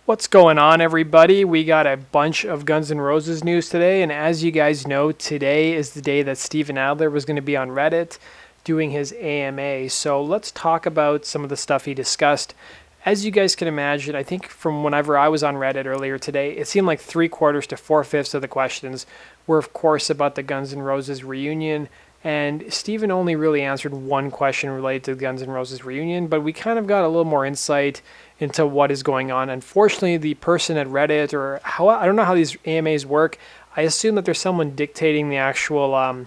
What's going on, everybody? We got a bunch of Guns N' Roses news today, and as you guys know, today is the day that Steven Adler was going to be on Reddit doing his AMA. So let's talk about some of the stuff he discussed. As you guys can imagine, I think from whenever I was on Reddit earlier today, it seemed like 3/4 to 4/5 of the questions were, of course, about the Guns N' Roses reunion. And Steven only really answered one question related to the Guns N' Roses reunion, but we kind of got a little more insight into what is going on. Unfortunately, the person at Reddit, or how I don't know how these AMAs work. I assume that there's someone dictating the actual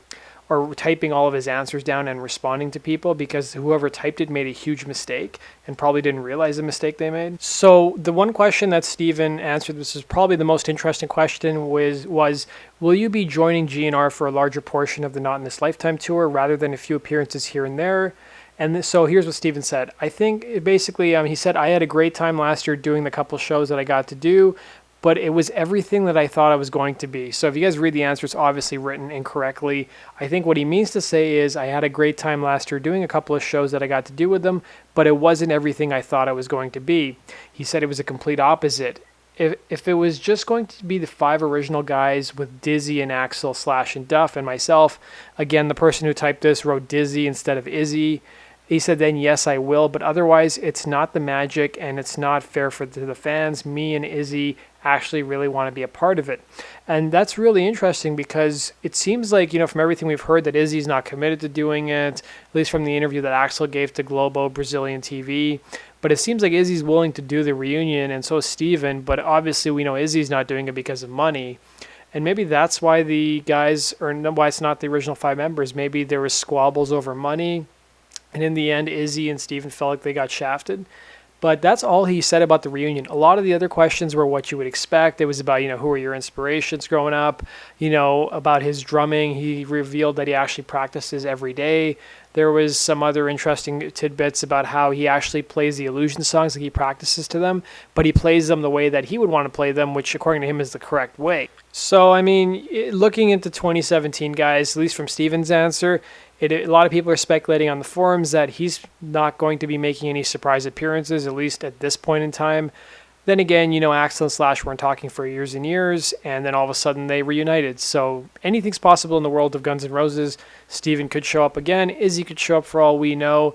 or typing all of his answers down and responding to people, because whoever typed it made a huge mistake and probably didn't realize the mistake they made. So the one question that Steven answered, this is probably the most interesting question, was will you be joining GNR for a larger portion of the Not in This Lifetime tour rather than a few appearances here and there? And so here's what Steven said. I think basically he said, I had a great time last year doing the couple shows that I got to do, but it was everything that I thought I was going to be. So if you guys read the answer, it's obviously written incorrectly. I think what he means to say is, I had a great time last year doing a couple of shows that I got to do with them, but it wasn't everything I thought I was going to be. He said it was a complete opposite. If it was just going to be the 5 original guys with Dizzy and Axel / and Duff and myself, again, the person who typed this wrote Dizzy instead of Izzy. He said, then yes, I will, but otherwise it's not the magic and it's not fair to the fans. Me and Izzy actually really want to be a part of it. And that's really interesting, because it seems like, from everything we've heard, that Izzy's not committed to doing it, at least from the interview that Axel gave to Globo Brazilian TV. But it seems like Izzy's willing to do the reunion, and so is Steven, but obviously we know Izzy's not doing it because of money. And maybe that's why the guys, or why it's not the original 5 members. Maybe there was squabbles over money, and in the end, Izzy and Steven felt like they got shafted. But that's all he said about the reunion. A lot of the other questions were what you would expect. It was about, who are your inspirations growing up, about his drumming. He revealed that he actually practices every day. There was some other interesting tidbits about how he actually plays the Illusion songs, like he practices to them, but he plays them the way that he would want to play them, which according to him is the correct way. So, looking into 2017, guys, at least from Steven's answer, a lot of people are speculating on the forums that he's not going to be making any surprise appearances, at least at this point in time. Then again, Axl and Slash weren't talking for years and years, and then all of a sudden they reunited. So anything's possible in the world of Guns N' Roses. Steven could show up again. Izzy could show up for all we know.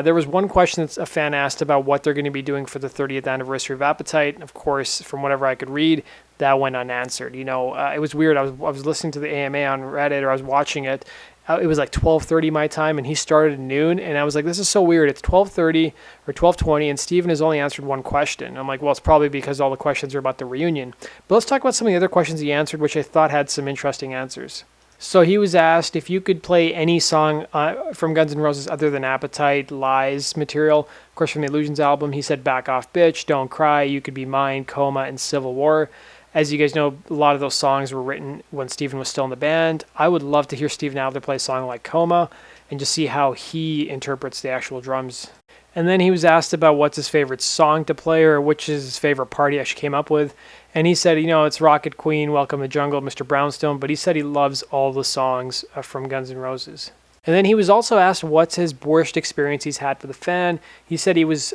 There was one question that a fan asked about what they're going to be doing for the 30th anniversary of Appetite. Of course, from whatever I could read, that went unanswered. It was weird. I was listening to the AMA on Reddit, or I was watching it. It was like 12:30 my time, and he started at noon, and I was like, this is so weird. It's 12:30 or 12:20, and Steven has only answered one question. I'm like, well, it's probably because all the questions are about the reunion. But let's talk about some of the other questions he answered, which I thought had some interesting answers. So he was asked if you could play any song from Guns N' Roses other than Appetite, Lies material, of course from the Illusions album. He said Back Off Bitch, Don't Cry, You Could Be Mine, Coma, and Civil War. As you guys know, a lot of those songs were written when Steven was still in the band. I would love to hear Steven Adler play a song like Coma and just see how he interprets the actual drums. And then he was asked about what's his favorite song to play, or which is his favorite part he actually came up with. And he said, it's Rocket Queen, Welcome to Jungle, Mr. Brownstone, but he said he loves all the songs from Guns N' Roses. And then he was also asked what's his worst experience he's had with a fan. He said he was,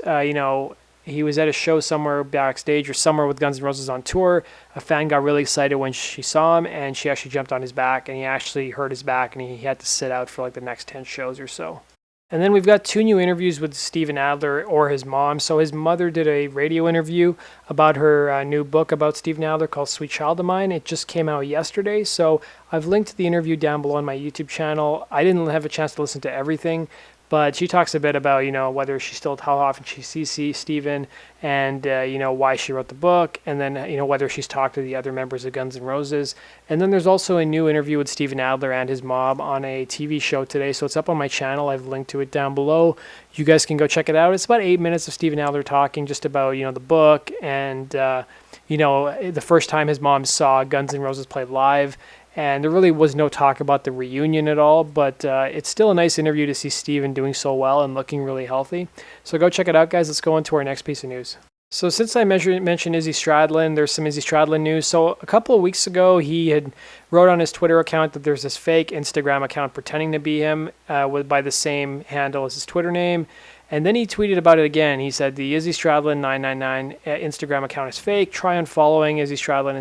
he was at a show somewhere backstage or somewhere with Guns N' Roses on tour. A fan got really excited when she saw him, and she actually jumped on his back, and he actually hurt his back, and he had to sit out for like the next 10 shows or so. And then we've got 2 new interviews with Steven Adler or his mom. So his mother did a radio interview about her new book about Steven Adler called Sweet Child of Mine. It just came out yesterday. So I've linked the interview down below on my YouTube channel. I didn't have a chance to listen to everything, but she talks a bit about, whether how often she sees Steven, and, why she wrote the book, and then, whether she's talked to the other members of Guns N' Roses. And then there's also a new interview with Steven Adler and his mom on a TV show today, so it's up on my channel. I've linked to it down below. You guys can go check it out. It's about 8 minutes of Steven Adler talking just about, the book, and, the first time his mom saw Guns N' Roses play live. And there really was no talk about the reunion at all, but it's still a nice interview to see Steven doing so well and looking really healthy. So go check it out, guys. Let's go on to our next piece of news. So since I mentioned Izzy Stradlin, there's some Izzy Stradlin news. So a couple of weeks ago, he had wrote on his Twitter account that there's this fake Instagram account pretending to be him by the same handle as his Twitter name. And then he tweeted about it again. He said the Izzy Stradlin 999 Instagram account is fake. Try unfollowing Izzy Stradlin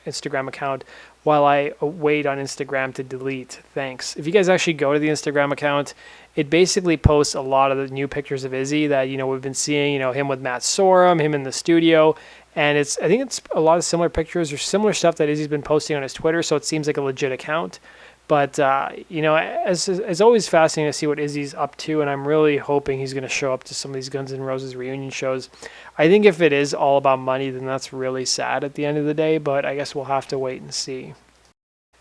Instagram account while I wait on Instagram to delete. Thanks. If you guys actually go to the Instagram account, it basically posts a lot of the new pictures of Izzy that we've been seeing. Him with Matt Sorum, him in the studio, and I think it's a lot of similar pictures or similar stuff that Izzy's been posting on his Twitter. So it seems like a legit account. But, as always, fascinating to see what Izzy's up to, and I'm really hoping he's going to show up to some of these Guns N' Roses reunion shows. I think if it is all about money, then that's really sad at the end of the day, but I guess we'll have to wait and see.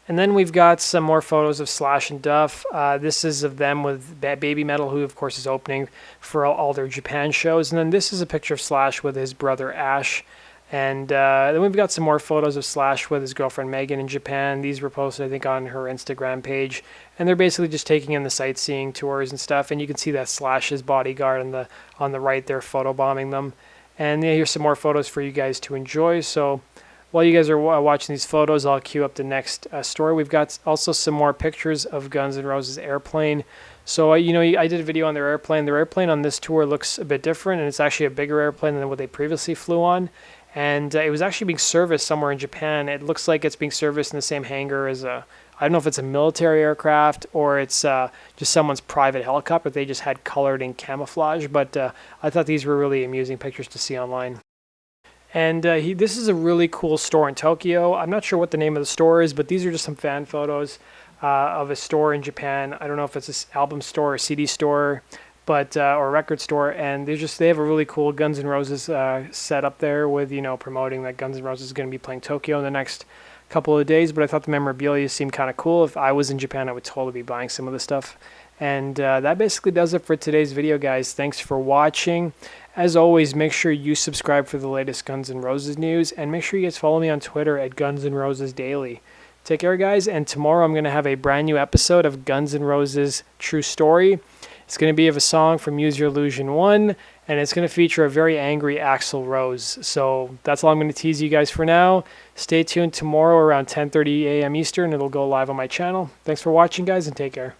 And then we've got some more photos of Slash and Duff. This is of them with Baby Metal, who, of course, is opening for all their Japan shows. And then this is a picture of Slash with his brother Ash. And then we've got some more photos of Slash with his girlfriend Meghan in Japan. These were posted, I think, on her Instagram page. And they're basically just taking in the sightseeing tours and stuff. And you can see that Slash's bodyguard on the right there photobombing them. And here's some more photos for you guys to enjoy. So while you guys are watching these photos, I'll cue up the next story. We've got also some more pictures of Guns N' Roses airplane. So, I did a video on their airplane. Their airplane on this tour looks a bit different, and it's actually a bigger airplane than what they previously flew on. And it was actually being serviced somewhere in Japan. It looks like it's being serviced in the same hangar as I don't know if it's a military aircraft or it's just someone's private helicopter. They just had colored in camouflage. But I thought these were really amusing pictures to see online. And this is a really cool store in Tokyo. I'm not sure what the name of the store is, but these are just some fan photos of a store in Japan. I don't know if it's an album store or CD store, but or a record store, and they have a really cool Guns N' Roses set up there with promoting that Guns N' Roses is going to be playing Tokyo in the next couple of days. But I thought the memorabilia seemed kind of cool. If I was in Japan, I would totally be buying some of this stuff. And that basically does it for today's video, guys. Thanks for watching. As always, make sure you subscribe for the latest Guns N' Roses news, and make sure you guys follow me on Twitter at Guns N' Roses Daily. Take care, guys, and tomorrow I'm going to have a brand new episode of Guns N' Roses True Story. It's going to be of a song from Use Your Illusion 1, and it's going to feature a very angry Axl Rose. So that's all I'm going to tease you guys for now. Stay tuned tomorrow around 10:30 a.m. Eastern. It'll go live on my channel. Thanks for watching, guys, and take care.